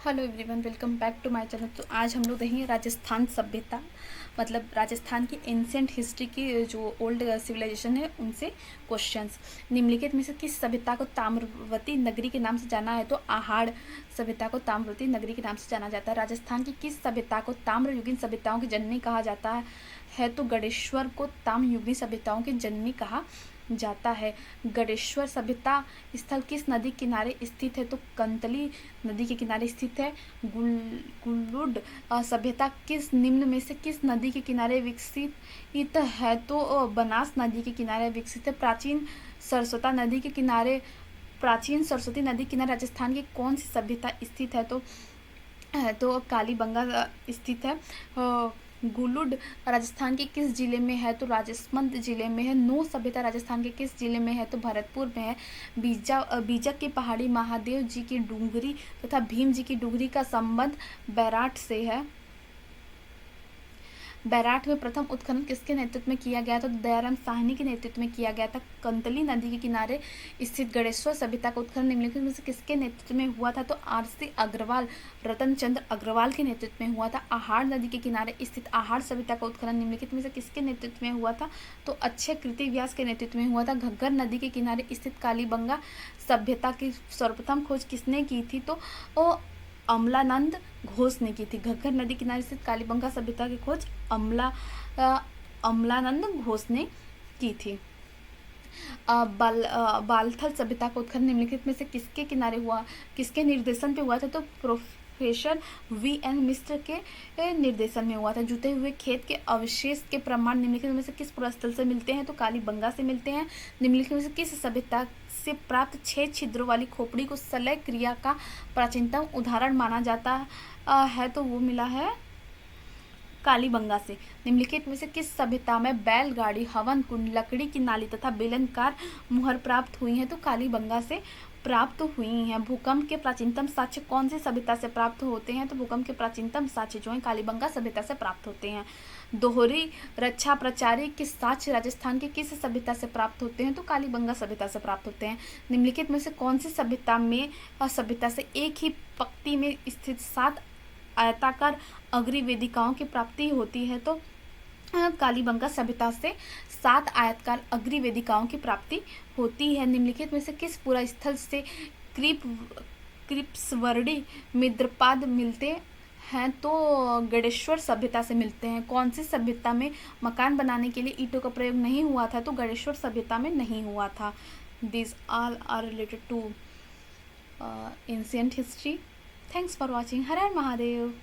Hello everyone, welcome back to my channel. तो आज हम लोग देखेंगे राजस्थान सभ्यता, मतलब राजस्थान की एंशियंट हिस्ट्री की जो ओल्ड सिविलाइजेशन है उनसे क्वेश्चंस। निम्नलिखित में से किस सभ्यता को ताम्रवती नगरी के नाम से जाना है? तो आहाड़ सभ्यता को ताम्रवती नगरी के नाम से जाना जाता है। राजस्थान की किस सभ्यता को ताम्रयुगीन सभ्यताओं की जननी कहा जाता है? तो गढ़ेश्वर को ताम्रयुगीन सभ्यताओं की जननी कहा जाता है। गढ़ेश्वर सभ्यता स्थल किस नदी किनारे स्थित है? तो कंतली नदी के किनारे स्थित है। गुल्लुड सभ्यता किस निम्न में से किस नदी के किनारे विकसित है? तो बनास नदी के किनारे विकसित है। प्राचीन सरस्वती नदी किनारे राजस्थान की कौन सी सभ्यता स्थित है? तो कालीबंगा स्थित है। गुलुड राजस्थान के किस जिले में है? तो राजसमंद जिले में है। नो सभ्यता राजस्थान के किस जिले में है? तो भरतपुर में है। बीजक की पहाड़ी महादेव जी की डूंगरी तथा भीम जी की डूंगरी का संबंध बैराट से है। बैराट में प्रथम उत्खनन किसके नेतृत्व में किया गया था? तो दयाराम साहनी के नेतृत्व में किया गया था। कंतली नदी के किनारे स्थित गढ़ेश्वर सभ्यता का उत्खनन निम्नलिखित में से किसके नेतृत्व में हुआ था? तो आरसी अग्रवाल, रतन चंद्र अग्रवाल के नेतृत्व में हुआ था। आहाड़ नदी के किनारे स्थित आहाड़ सभ्यता का उत्खनन निम्नलिखित में से किसके नेतृत्व में हुआ था? तो अक्षय कृति व्यास के नेतृत्व में हुआ था। घग्गर नदी के किनारे स्थित कालीबंगा सभ्यता की सर्वप्रथम खोज किसने की थी? तो अमलानंद घोष ने की थी। घग्गर नदी किनारे स्थित कालीबंगा सभ्यता की खोज अमलानंद घोष ने की थी। बालथल सभ्यता का उत्खनन निम्नलिखित में से किसके किनारे हुआ, किसके निर्देशन पे हुआ था? तो प्रोफेसर VN मिश्र के निर्देशन में हुआ था। जुते हुए खेत के अवशेष के प्रमाण निम्नलिखित में से किस पुरास्थल से मिलते हैं? तो कालीबंगा से मिलते हैं। निम्नलिखित में से किस सभ्यता से प्राप्त 6 छिद्रों वाली खोपड़ी को सलय क्रिया का प्राचीनतम उदाहरण माना जाता है? तो वो मिला है कालीबंगा से। निम्नलिखित में से किस सभ्यता में बैलगाड़ी, हवन कुंड, लकड़ी की नाली तथा बेलनकार मुहर प्राप्त हुई हैं? तो कालीबंगा से प्राप्त हुई हैं। भूकंप के प्राचीनतम साक्ष्य कौन सी सभ्यता से प्राप्त होते हैं? तो भूकंप के प्राचीनतम साक्ष्य जो है कालीबंगा सभ्यता से प्राप्त होते हैं। दोहरी रक्षा प्रचारी के साक्ष्य राजस्थान के किस सभ्यता से प्राप्त होते हैं? तो कालीबंगा सभ्यता से प्राप्त होते हैं। निम्नलिखित में से कौन सी सभ्यता से एक ही पंक्ति में स्थित 7 आयताकार अग्री वेदिकाओं की प्राप्ति होती है? तो कालीबंगा सभ्यता से 7 आयताकार अग्री वेदिकाओं की प्राप्ति होती है। निम्नलिखित में से किस पुरा स्थल से क्रिप्सवर्डी मिद्रपाद मिलते हैं? तो गढ़ेश्वर सभ्यता से मिलते हैं। कौन सी सभ्यता में मकान बनाने के लिए ईंटों का प्रयोग नहीं हुआ था? तो गढ़ेश्वर सभ्यता में नहीं हुआ था। This all are related to ancient history. Thanks for watching. Har Har Mahadev.